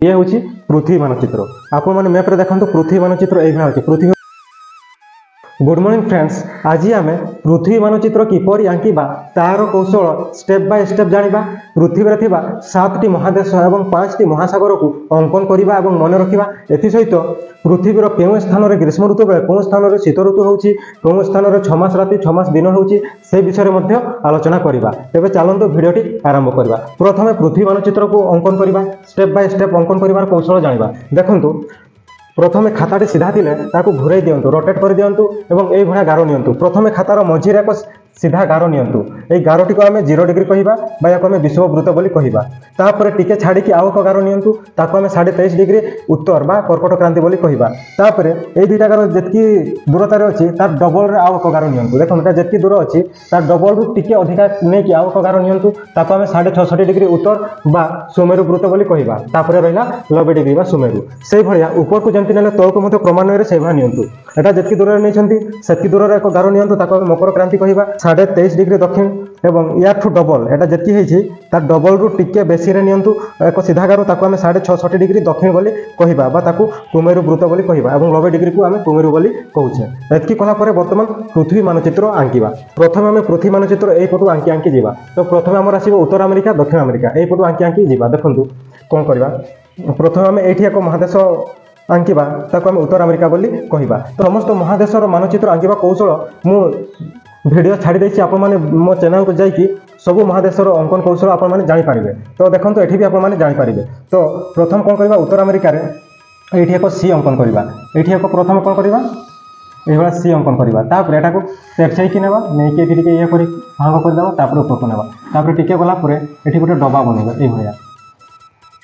ये हूँ पृथ्वी मानचित्र। आपण मैंने मैप्रे देखो पृथ्वी मानचित्र ये पृथ्वी। गुड मॉर्निंग फ्रेंड्स, आज आम पृथ्वी मानचित्र किपर आंकिबा तार कौशल स्टेप बाय स्टेप जानिबा। पृथ्वी रे थिबा 7टी महादेश और 5टी महासागर को अंकन करबा और मन रखिबा। एथि सहित पृथ्वीर केउं स्थान में ग्रीष्म ऋतु बेले केउं स्थान में शीत ऋतु होउची, केउं स्थान में 6 मास राति 6 मास दिन होउची, से विषय में आलोचना करबा। तेबे चलंतु भिडियोटी आरंभ करबा। प्रथमे पृथ्वी मानचित्र को अंकन करबा, स्टेप बाय स्टेप अंकन करिवार कौशल जानिबा। देखंतु प्रथमे खाताटी सीधा थिले ताकू घुराई दियंतु, रोटेट कर दियंतु एवं एई भणा गारो नियंतु। प्रथमे खातार मझिरे एक सीधा गारो नियंतु। एई गारोटी को आमे 0 डिग्री कहिबा बा याको आमे विषुववृत्त बोली कहिबा। तापरे टिके छाडी कि आउ एक गारो नियंतु, ताको आमे 23.5 डिग्री उत्तर बा कर्कट क्रांति बोली कहिबा। तापरे एई दुईटा गारो जेतकी दूरतारे अछि तार डबल रे आउ एक गारो नियंतु। देखो एटा जेतकी दूर अछि तार डबल रु टिके अधिका नै कि आउ एक गारो नियंतु, ताको आमे 66 डिग्री उत्तर बा सुमेरु वृत्त बोली कहिबा। तापरे रहिला 90 डिग्री बा सुमेरु। सेई भलिया ऊपर को जेमति नेले तळको मते क्रमान्वय रे सेई भा नियंतु। एटा जेतकी दूर रे नैछंती सेतकी दूर रे एक गारो नियंतु, ताको आमे मकर क्रांति कहिबा। 23.5 डिग्री दक्षिण एवं याठू डबल एटा जेतकी हेछि तार डबल रु टिके बेसी रे नियंतु एक सीधा गारो, ताको आमे 66 डिग्री दक्षिण बोली कहिबा बा ताकू कुमेरु वृत्त बोली कहिबा एवं 90 डिग्री को आमे कुमेरु बोली कहूछे। एतकी कला परे वर्तमान पृथ्वी मानचित्र आंकिबा। प्रथमे आमे पृथ्वी मानचित्र एई पटु आंकी जिबा। तो प्रथमे हमर आसीबो उत्तर अमेरिका दक्षिण अमेरिका, एई पटु आंकी जिबा। देखंतु कोन करबा, प्रथमे आमे एठी एक महादेश आंकिबा, ताको आमे उत्तर अमेरिका बोली कहिबा। तो समस्त महादेशर मानचित्र आंकिबा कौशल मु वीडियो छाड़ी देछि। आपण माने मो चैनल को जाई कि सब महादेशर अंकन कौशल आपण माने जानि पारिबे। तो देखंतु एठी भी आपण माने जानि पारिबे। तो प्रथम कोन करबा, उत्तर अमेरिका रे एठी एक सी अंकन करबा। एठी एक प्रथम कोन करबा, एभला सी अंकन करबा। तापर एटा को तेरछाई कि नेबा, नै कि एठी के ये करी भांग कर देबा। तापर ऊपर को नेबा, तापर टिके गला परे एठी गोटे डबा बनेबा ए भया।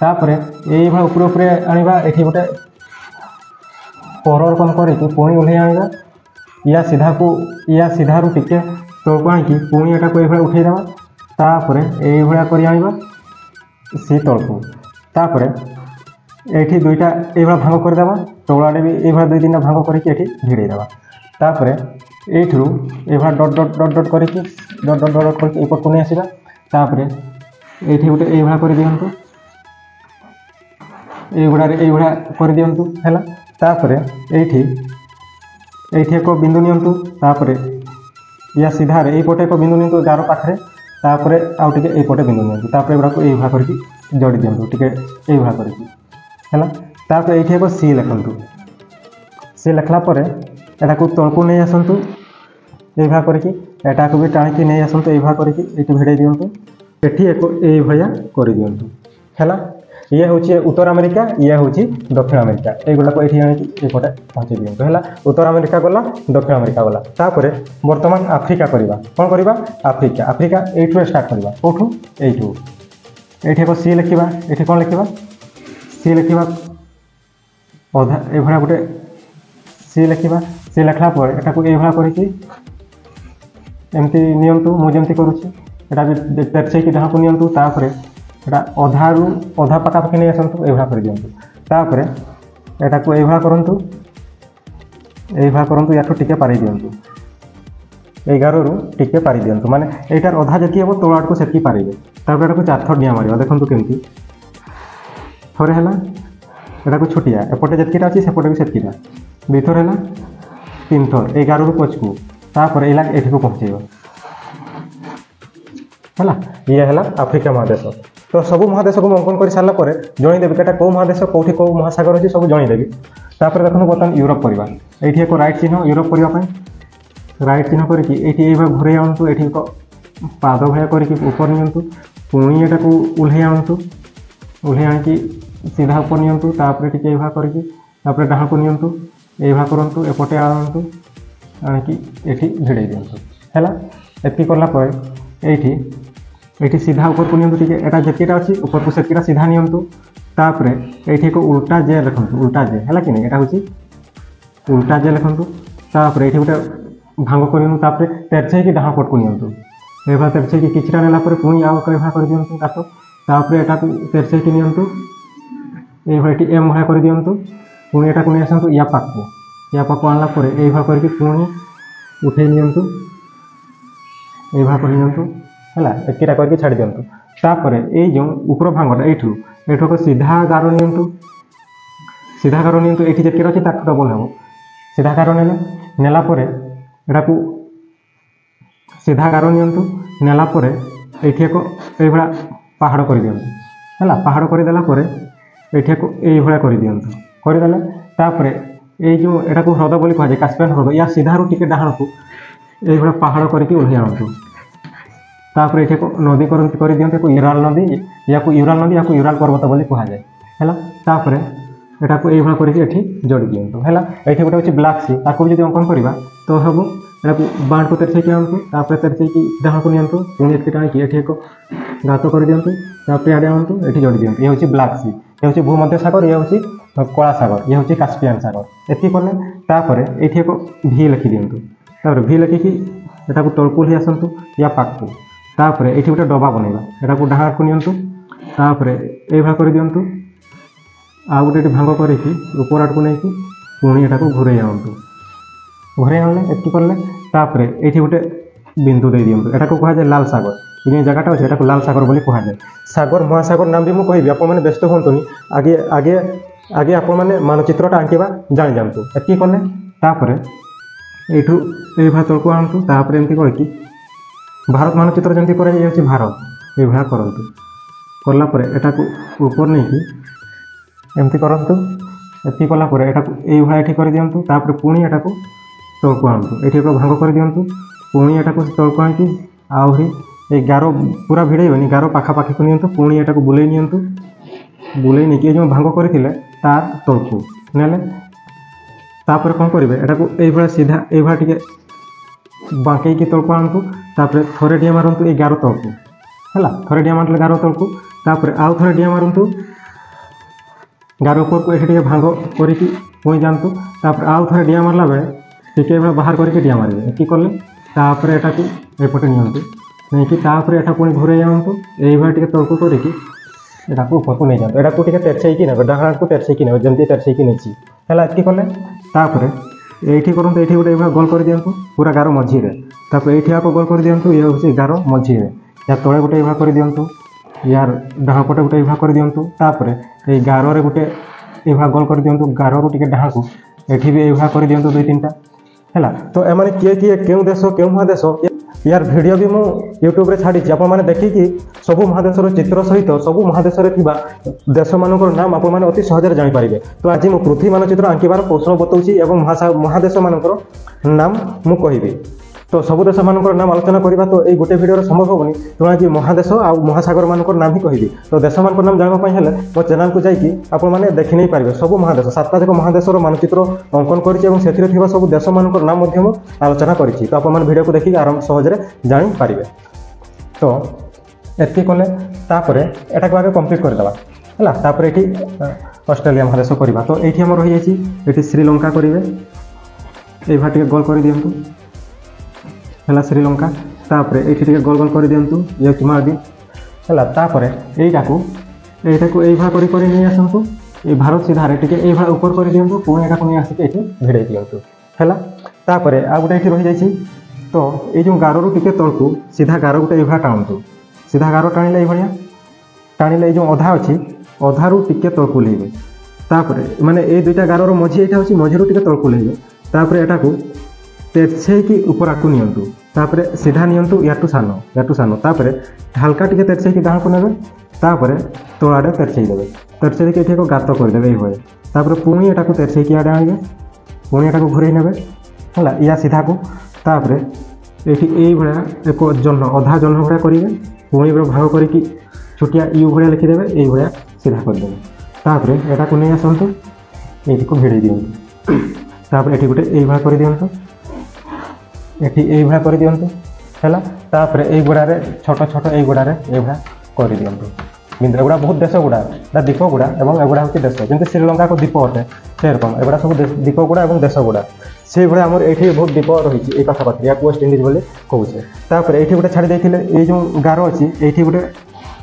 तापर एई भला ऊपर ऊपर आनिबा, एठी गोटे परर कोन करी कि पुणी उठे आनिबा। या सीधा रु टिके तळको आंकी पुणी एटा को ए भला उठे देबा। तापर एई भला करी आनिबा सी तळको। तापर एठी दुईटा ए भला भांग कर देबा। तळाडे भी ए भला दुई तीनटा भांग करी कि एठी भिड़े देबा। तापर एठरू ए भला डॉट डॉट डॉट डॉट करी कि डॉट डॉट डॉट करी ए पटको नै आसीबा। तापर एठी गोटे ए भला करी दियंतु, ए भला करी दियंतु हैला। तापर एठी एक बिंदु नियंतु। तापर या सीधा रे ए पटे एक बिंदु नियंतु गारो पाखरे। तापर आउ टिके ए पटे बिंदु नियंतु। तापर एगुडा को ए भला करके जोड़ी दियंतु टिके ए भला करके हैला। तापर एठी एक सी लिखंतु। सी लिखला परे एटा को तळको नै आसंतु ए भला करके, एटा को भी टाणी नै आसंतु ए भला करके एठी भिड़े दियंतु। एठी एक ए भया करि दियंतु हैला। ये हूँ उत्तर अमेरिका, ये हूँ दक्षिण अमेरिका। एगुड़ा को ये एपटे पहुँचे दिखाँ है। उत्तर अमेरिका गला, दक्षिण अमेरिका गला। तापर बर्तमान आफ्रिका करवा। कौन करवा, आफ्रिका। आफ्रिका एठू स्टार्ट करवा। कौटू, एठू एक सी लिखा। ये कौन लिखा, सी लिखा अधा ए भा गोटे सी लिखा। सी लिखला एटा ये करमती नियंतु मुझे करुँची। एटा भी तेरछे डाँ को नियंतु। तापर एटा अधा पकापाखि नहीं आसतु ये कर दिंतु। तापर एटा को ये करंतु, ये करंतु। या टिके पारि दिंतु, 11 रु टिके पारि दिंतु। माने एटार अधा जति हम तोड़ आड़ को सेटकी पारिबे। तापर एटा को 4 थर डिया मारिबा। देखंतु केमती थरे हैला। एटा को छोटिया एपटे जतकीटा अछि सेपटे भी सेटकीटा। 2 थर हैला, 3 थर 11 रु 5 को। तापर एला एठी को पहुंचेबा हैला। ये हैला आफ्रिका महादेश। तो सब महादेश को अंकन कर सारा पर जनईदेवी कि कौ महादेश कौटी कौ महासागर अच्छी सब जनईदेवी। तापर देखो बर्तमान यूरोप करवा। ये एक राइट चिन्ह यूरोप करने, राइट चिन्ह करके घुरे आनतु। ये एक पाद भाया करके ऊपर नियंतु। पुणी एटा को उल्हे आनतु, उल्हे आनिकी सीधा ऊपर नियंतु। तापर टिके ये करके डाण को नियंतु, ये करंतु। एपटे आनतु, आनिकी एठी भिड़े दिंतु हैला। एति करला पर एठी सीधा ऊपर को नियंतु। टिके एटा जेतीटा अछि ऊपर को सेतीटा सीधा नियंतु। तापर एठी को उल्टा जे लिखंतु, उल्टा जे हैला कि नै, एटा होछि उल्टा जे लिखंतु। तापर एठी गोटे भांग करियनु। तापर तेरछे कि डाहा पट को नियंतु। एभा तेरछे कि किछटा नेला पर पुणी आउ कयभा कर दियंतु काटो। तापर एटा को तेरछे कि नियंतु, एभा एठी एम भा कर दियंतु। पुणी एटा को नै आसंतु या पाको आनला पर एभा करके पुणी उठे नियंतु, एभा कर नियंतु हैला। एकीटा करके छाड़ी दियंतु। तापर ए जो ऊपर भांगटा एठू एठको सीधा गारो नियंतु सीधा गारो नियंतु एठी जेके अछि ताकु डबल हेबो सीधा गारो नेला परे एटाकू सीधा गारो नियंतु नेला परे एठी एको एई भला पहाड़ कर दियंतु हला पहाड़ कर देला परे एठी एको एई भला कर दियंतु कर देला तापरे एई जो एटाकू ह्रद बोली कहा जाय कास्पियन ह्रद या सीधा रु टिके डाहण को एई भला पहाड़ करके ओढी आनतु तापरे एठी एको नदी कर दियंतु एको यूराल नदी याकू यूराल पर्वत बोली कहा जाय हला तापरे एटाकू एई भला करके एठी जोड़ी दियंतु हला एठी गोटे अछि ब्लैक सी ताकू जदि अंकन करबा तो हबो एटाकू बाण को तेरछे के आनतु तापरे तेरछे की डाहण को नियंतु पुणी एठी टाणी की एठी एको गात कर दियंतु तापरे आडे आनतु एठी जोड़ी दियंतु ये होछि ब्लैक सी ये होछि भूमध्य सागर ये होछि कला सागर ये होछि कास्पियन सागर एथि करले तापरे एठी एको भी लिखि दियंतु तापरे भी लिखि की एटाकू तळकु ही आसंतु या पाकु तापरे एठी गोटे डबा बनैबा एटाकू डाहण को नियंतु तापरे एई भा कर दियंतु आ गोटे भांग करके ऊपर आड़ को नहीं पुणी एटाकू घुरे आनतु घुरे आनले एति करले तापरे एठी गोटे बिंदु दे दियंतु एटाकू कहा जाय लाल सागर इन जगहटा अछि एटाकू लाल सागर बोली कहा जाय सागर महासागर नाम भी मु कहिबि आपण माने व्यस्त होंतुनी आगे आगे आगे आपण माने मानचित्रटा आंकिबा जानि जानतु एति करले तापरे एठू ए भा तळकू आनतु तापरे एमति करकी भारत मानचित्र जंती करे जाय अछि भारत ए भा करंतु करला परे एटाकू ऊपर नहीं की एमती करंतु एति कला परे एटाकू एई भा एठी कर दियंतु तापरे पुणी एटाकू तळकू आनतु एठी एको भांग कर दियंतु पुणी एटाकू तळकू आंकी आउरी ए गारो पूरा भिड़ेबनी गारो पाखा पाखी को नियंतु पुणी एटाकू बुलेई नियंतु बुलेई नहीं कि जो भांग करथिले तार तळकू नेले तापरे कोन करिवे एटाकू एई भला सीधा एई भा टिके बांकेई की तळकू आनतु तापरे थोरे डिया मारंतु ए गारो तळकू हला थोरे डिया मारले गारो तळकू तापरे आउ थोरे डिया मारंतु गारो ऊपर को एठी भांग करिकी पुणी जानतु तापर आउ थरे डिया मारला बेले टिके बाहर करके डिया मारिबे एति करले तापर एटाकू एपटे नियंतु नहीं कि तापर एटा पुणी घुरे जानतु एई भा टिके तळकू करिकी एटाकू ऊपर को नै जानतु एटाकू टिके तेरछै कि नेबे डाहण को तेरछै कि नेबे जेंती तेरछै कि नेछि हला एति करले तापर एठी करंतु एठी गोटे एभा गोल कर दियंतु पूरा गारो मझी रे तापर एठी आको गोल कर दियंतु ये होछि गारो मझी रे या तळे गोटे एभा कर दियंतु यार डाहा पटे गोटे एभा कर दियंतु तापरे ए गारो रे गोटे एभा गोल कर दियंतु गारो रु टिके डाहा को एठी भी एभा कर दियंतु दुई तीनटा हैला तो ए माने किए केउ देश केउ महादेश यार वीडियो भी मु YouTube रे छाडी छी आपण माने देखि कि सब महादेश रो चित्र सहित सब महादेश रे थिबा देश मानकर नाम आपण माने अति सहज रे जानि पारिबे तो आज मु पृथ्वी मानचित्र आंकिबार कौशल बतौछि एवं महादेश मानकर नाम मु कहिबे तो सब देश मानकर नाम आलोचना करबा तो ए गोटे वीडियो रे संभव होबनी तो आज महादेश आ महासागर मानकर नाम ही कहिबी तो देश मानकर नाम जानबा पई हेले मो चैनल को जाई कि आपण माने देखि नै पारिबे सब महादेश सातटा जक महादेश रो मानचित्र अंकन करछि एवं सेथिरे थिबा सब देश मानकर नाम मध्यम आलोचना करछि तो आपण माने वीडियो को देखि आराम सहज रे जानि पारिबे तो एति कोले तापरे एटा को आगे कंप्लीट कर देबा हला तापरे एठी ऑस्ट्रेलिया महादेश करबा तो एठी हमर होई जाछि एठी श्रीलंका करिवे ए भाटी गोल कर दियंतु हला श्रीलंका तापरे एठी टिके गोल गोल कर दियंतु ये मार दी हला तापरे एटाकू एई भा करी नै आसंतु ए भारत सीधा रे टिके एई भा ऊपर कर दियंतु पुणी एटाकू नै आसी एठी भिड़े दियंतु हला तापरे आ गुटे एठी रहि जायछि तो ए जो गारो रु टिके तळकू सीधा गारो गुटे एई भा टाणतु सीधा गारो टाणिले ए भलिया टाणिले ए जो अधा अछि अधा रु टिके तळकू लेबे तापरे माने ए दुइटा गारो रो मझी एटा अछि मझी रु टिके तळकू लेबे तापरे एटाकू तेरछे की ऊपर आकू नियंतु तापरे सीधा नियंतु याटू सानो तापरे हल्का टिके तेरछे की डाहण को नेबे तापरे तोळाडे तेरछे देबे तेरछे के एठी को गात कर देबे ए होय तापरे पुणी एटा को तेरछे की आडे आनिबे पुणी एटा को घुरे नेबे हला या सीधा को तापरे एठी एई भळा एको जन्न आधा जन्न भळा करिवे पुणी भाग करिकी छोटिया यू भळा लिखि देबे एई भळा सीधा कर देबे तापरे एटा को नै आसंतु एठी को भिड़े दियंतु तापरे एठी गुटे एई भळा कर दियंतु एठी एई भळा कर दियंतु हैला तापरे एई गुडा रे छोटो छोटो एई गुडा रे एई भळा कर दियंतु बिंदु एगुडा बहुत देश गुडा दा दीप गुडा एवं एगुडा होती देश जेंति श्रीलंका को दीप अटे से रकम एगुडा सब दीप गुडा एवं देश गुडा से भळे हमर एठी बहुत दीप रहिछि ए कथा कथि या वेस्ट इंडीज बोले कहउछे तापरे एठी गुटे छाडी दैथिले ए जो गारो अछि एठी गुटे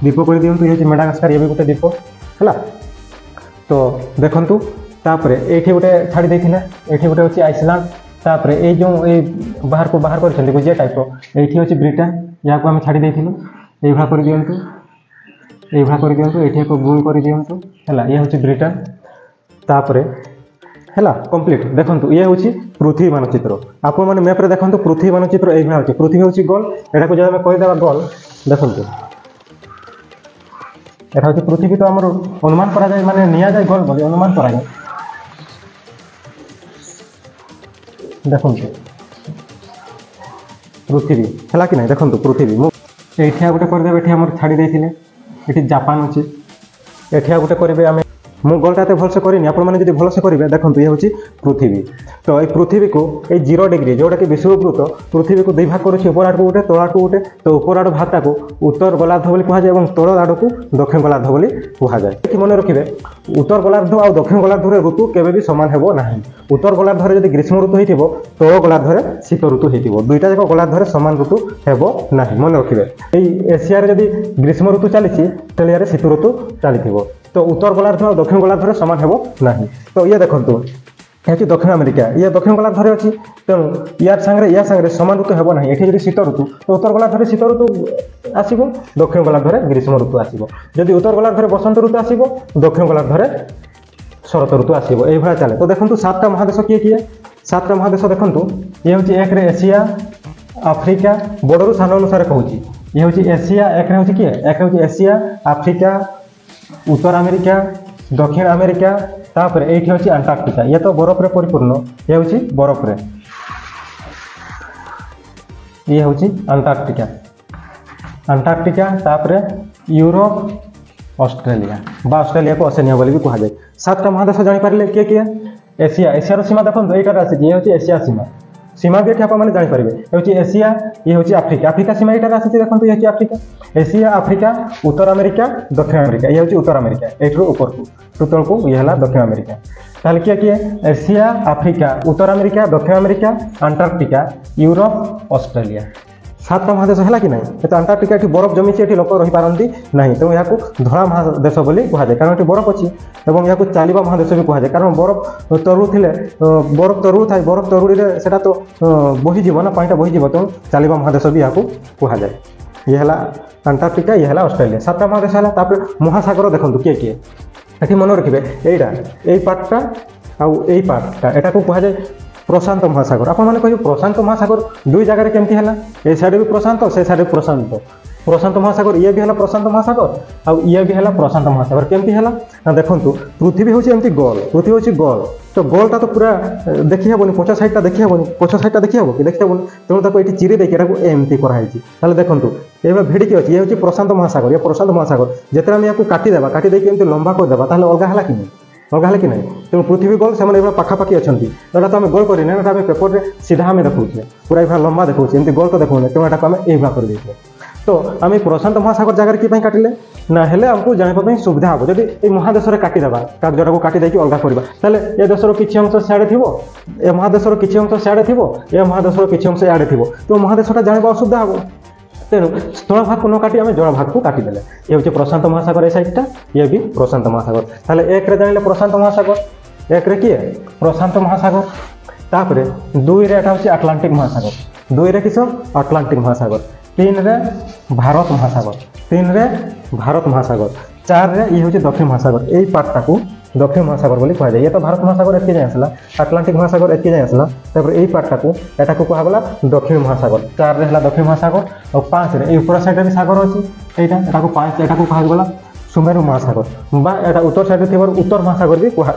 दीप कर दियंतु ये मेडागास्कर ये भी गोटे दीप हैला तो देखंतु तापरे एठी गोटे छाड़ी देथिले एठी गोटे अछि आइसलैंड तापरे ए जो ए बाहर कर गुजिया टाइप एठी अछि ब्रिटेन या को हम छाड़ी देथिलु ए भा कर दियंतु এইভাবে করে দিও এটি এক গুণ করে দিও है ये हूँ ब्रिटेन तापर है कंप्लीट देखो ये हूँ पृथ्वी मानचित्र आपण मैंने मैप्रे देखो पृथ्वी मानचित्र ये हूँ पृथ्वी हूँ गोल यहाँ को जब आम कहीदेवा गोल देखो यहाँ हूँ पृथ्वी तो आम अनुमान करा जाए माने निया जाए गोल बोली अनुमान करा जाए देखो पृथ्वी है कि ना देखो पृथ्वी मुझे गोटे करदे ये आम छाड़ी देते ये जापान अच्छी एठिया गोटे करेंगे आम मु गोलटा एत भलसे करनी आपने भलसे करेंगे देखो ये हूँ पृथ्वी तो ये पृथ्वी को ये 0 डिग्री जोटा कि विषुववृत्त पृथ्वी को 2 भाग कर ऊपर आड़ को गोटे तल आड़ को गोटे तो ऊपर आड़ भागटा को उत्तर गोलार्ध बोली कहुए और तल आड़ को दक्षिण गोलार्ध बोली कहुए मन रखिए उत्तर गोलार्ध और दक्षिण गोलार्ध ऋतु केवे भी सामान हेबो नाही उत्तर गोलार्ध जब ग्रीष्म ऋतु हो तल गोलार्ध शीत ऋतु हो दुईटा जाक गोलार्ध सामान ऋतु हेबो नाही मन रखिए एशिया जब ग्रीष्म ऋतु चली ऑस्ट्रेलिया शीत ऋतु चली तो उत्तर गोलार्ध और दक्षिण गोलार्ध सामान हेबो नाही तो ये देखो ये दक्षिण अमेरिका ये दक्षिण गोलार्ध अच्छी तेणु यार सांगे सामान ऋतु हेबो नाही एठी जदि शीत ऋतु तो उत्तर गोलार्ध शीत ऋतु आसीबो दक्षिण गोलार्ध ग्रीष्म ऋतु आसीबो जदि उत्तर गोलार्ध बसंत ऋतु आसीबो दक्षिण गोलार्ध शरत ऋतु आसीबो एई भला चले तो देखो 7टा महादेश किए किए 7टा महादेश देखो ये हूँ 1 रे एशिया आफ्रिका बड़रू सान अनुसार कहूँ ये हूँ एशिया 1 रे हूँ किए 1 रे हूँ एशिया आफ्रिका उत्तर अमेरिका दक्षिण अमेरिका तापर ये हूँ अंटार्कटिका ये तो बरफ रे परिपूर्ण ये हूँ बरफ रे ये हूँ अंटार्कटिका अंटार्कटिका तापर यूरोप ऑस्ट्रेलिया को ओसेनिया बोली भी कहुए 7टा महादेश जानीपारे किए किए एशिया एशियार सीमा देखो यहाँ आसी ये हूँ एशिया सीमा भी आप जानीपारे ये हूँ एशिया ये हूँ आफ्रिका सीमा यहाँ आसी देखो ये आफ्रिका एशिया आफ्रिका उत्तर अमेरिका दक्षिण अमेरिका ये हूँ उत्तर अमेरिका एठू ऊपर को तल को ये है दक्षिण अमेरिका ताहले किए किए एशिया आफ्रिका उत्तर अमेरिका दक्षिण अमेरिका अंटार्कटिका यूरोप ऑस्ट्रेलिया 7टा महादेश है कि ना तो अंटार्कटिका ये बरफ जमी ये लोक रही पारती ना तो यहाँ धड़ा महादेश बोली कहुए कारण ये बरफ अच्छी और यहाँ चालिबा महादेश भी कहुए कारण बरफ तरुड़ थे बरफ तरुड़ थाए बरफ तरुड़ी से तो बहीज ना पानीटा बहीज तेणु चालिबा महादेश भी यहाँ कहुए ये है अंटार्कटिका ये है ऑस्ट्रेलिया 7टा महादेश है महासागर देखो किए किए ये मन रखिए यहीटा यही पार्टा आउ यही पार्टा यहाँ को कहुए प्रशांत महासागर आप मैंने कह प्रशांत महासागर 2 जगह केमती है ए साइड भी प्रशांत से साइड भी प्रशांत प्रशांत महासागर ये भी है प्रशांत महासागर आउ ये भी है प्रशांत महासागर केमती है ना देखो पृथ्वी हूँ एमती गोल पृथ्वी हूँ गोल तो गोलटा तो पूरा देखी हेनी पछ साइडटा देखी हेनी पछ साइडटा देखी हे कि देखी हेनी तेणु ये चिरी देखिए एमती कराई देखो ये भिड़की अच्छी ये हूँ प्रशांत महासागर ये प्रशांत महासागर जिते आम यहाँ काटिदेवा काटिदेक लंबा करदेवा अलग है कि नहीं अलग है कि नहीं तेणु पृथ्वी गोल से पाखापाखि अच्छा यहाँ तो आम गोल करना आम पेपर में सीधा आम देखे पूरा ये लंबा देखा एमती गोल तो देखो तेणु यहाँ आम यही कर देते तो आम प्रशांत महासागर जगह कि काटिले ना हेले आमको जानापी सुविधा हम जब ये महादेश काटिदेवा जोटा को काटिदे अलग करवा ये देशर किसी अंश सियाड़े थी ए महादेशर किसी अंश सियाड़े थी ए महादेशर किसी अंश इे थी तो महादेशटा जाना असुविधा हम तेणु स्थल भाग को न काटी आम जल भाग को काटिदेले ये हूँ प्रशांत महासागर ए साइडटा ये भी प्रशांत महासागर ताहले 1 रे जानिले प्रशांत महासागर 1 रे किए प्रशांत महासागर तापर 2 रे एटा हूँ आटलांटिक महासागर 2 रे किस आटलांटिक महासागर 3 रे भारत महासागर 3 रे भारत महासागर 4 रे ये हूँ दक्षिण महासागर यही पार्टा को दक्षिण महासागर बोली कहुए ये तो भारत महासागर एतके जाए आसला आटलांटिक महासागर एतके जाए आसला तापर यही पार्टा को एटा को कहगला दक्षिण महासागर 4 रे हला दक्षिण महासागर और 5 रे ऊपर साइड भी सागर अच्छी यहाँ एटा को 5 एटा को कहगला सुमेरु महासागर बा एटा उत्तर साइड रे उत्तर महासागर भी कह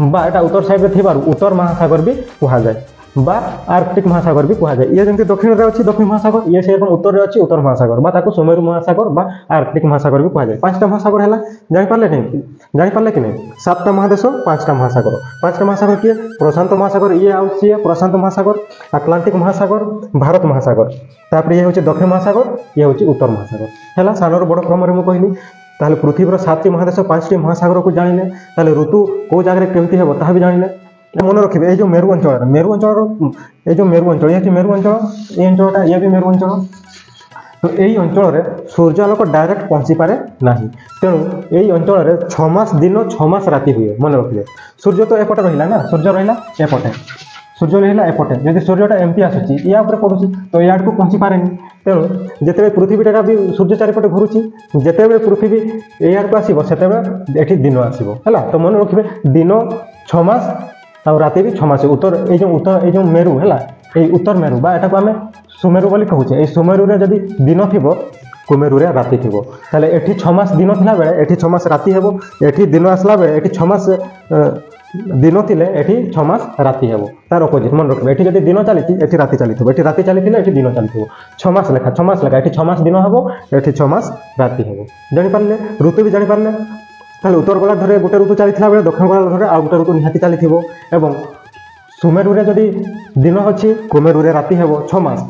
बा एटा उत्तर साइड रे उत्तर महासागर भी कहुए बा आर्कटिक महासागर भी कहुए ये जमी दक्षिण में अच्छी दक्षिण महासागर ये से उत्तर में अच्छी उत्तर महासागर बा सुमेरु महासागर बा आर्कटिक महासागर भी कहुए 5टा महासागर है जानीपारे नहीं जानीपारे कि नहीं 7टा महादेश 5टा महासागर 5टा महासागर किए प्रशांत महासागर ये आए प्रशांत महासागर आटलांटिक महासागर भारत महासागर तापर ये हूँ दक्षिण महासागर ये हूँ उत्तर महासागर है सानर बड़ क्रम मुझे कहली ताहले पृथ्वीर 7टी महादेश 5टी महासागर को जानिले ताहले ऋतु कौ जगह केमती हे ता भी जानिले मन रखिए ये जो मेरु अंचल ये जो मेरु अंचल ये मेरु अंचल ये अंचलटा ये भी मेरु अंचल तो यही अंचल सूर्यालोक डायरेक्ट पहुँची पारे ना तेणु यही अंचल 6 मास दिन 6 मास राति हुए मन रखिए सूर्य तो एपटे रहा ना सूर्य रहा एपटे सूर्य रहा एपटे जब सूर्यटा एमती आसूँ या उपर पड़ुची तो याड को पहुँची पारे तेणु जिते पृथ्वीटा भी सूर्य चारिपटे घुरुची जिते पृथ्वी याड को आसो से दिन आसो है तो मन रखिए दिन 6 मास आ राति भी 6 मास उत्तर ये मेरु है ये उत्तर मेरु बा एटा को आम सुमेरु बोली कहूचे ये सुमेरु रे जदि दिन थी कुमेरु रे राति थी ताले एठी 6 मास दिन थिला बेले एठी 6 मास राति हेबो एठी दिन आसला बेले एठी 6 मास दिन थिले एठी 6 मास राति हेबो तार अपोजिट मन रखबे एठी जदि दिन चली एठी राति चली एठी राति चली एठी दिन चली 6 मास लेखा एठी 6 मास दिन हेबो एठी 6 मास राति हेबो जानि पारले ऋतु भी जानि पारले ताले उत्तर गोला धरे गोटे ऋतु चलीथिला बेले दक्षिण गोला धरे आ गोटे ऋतु निहाती चलीथिबो एवं सुमेरु रे जदि दिन अछि कुमेरु रे राति हेबो 6 मास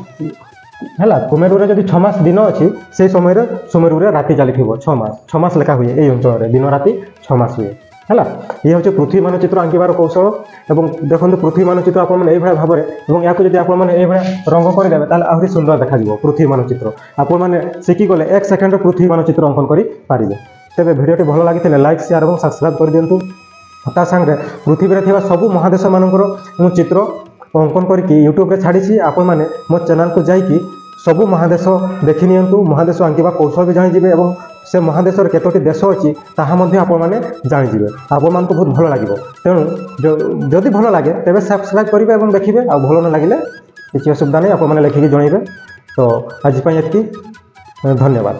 है कुमेरु रे जदि 6 मास दिन अच्छी से समय सुमेरु रे राति चली 6 मास लेखा हुए ये अंचल में दिन राति 6 मास हुए है ये हूँ पृथ्वी मानचित्र आंकिबार कौशल और देखो पृथ्वी मानचित्र आपने भाव में या जब आपने रंग करदेवे ताल आहरी सुंदर देखा पृथ्वी मानचित्र आपने शिखिगले 1 सेकेंड पृथ्वी मानचित्र अंकन करेंगे तेज भिडियोटी भल लगी लाइक शेयर और सब्सक्राइब कर दिंतु ता सांगे पृथ्वी में सबू महादेश मानकर चित्र अंकन करके यूट्यूब रे छाड़ी आपण मैंने मो चैनल को जाइए सबू महादेश देखि नियंतु महादेश आंकिबा कौशल भी जानिजिबे एवं से महादेश केतोटी देश अच्छी ताहा मध्य आपण मैंने जानिजिबे आपण मान को बहुत भल लागिबो तेणु जदि भल लगे तेबे सब्सक्राइब करिवे एवं देखिबे आ भल न लागिले किछि असुविधा नहीं आपण मैंने लिखिक जणाइबे तो आज पई एतकी धन्यवाद।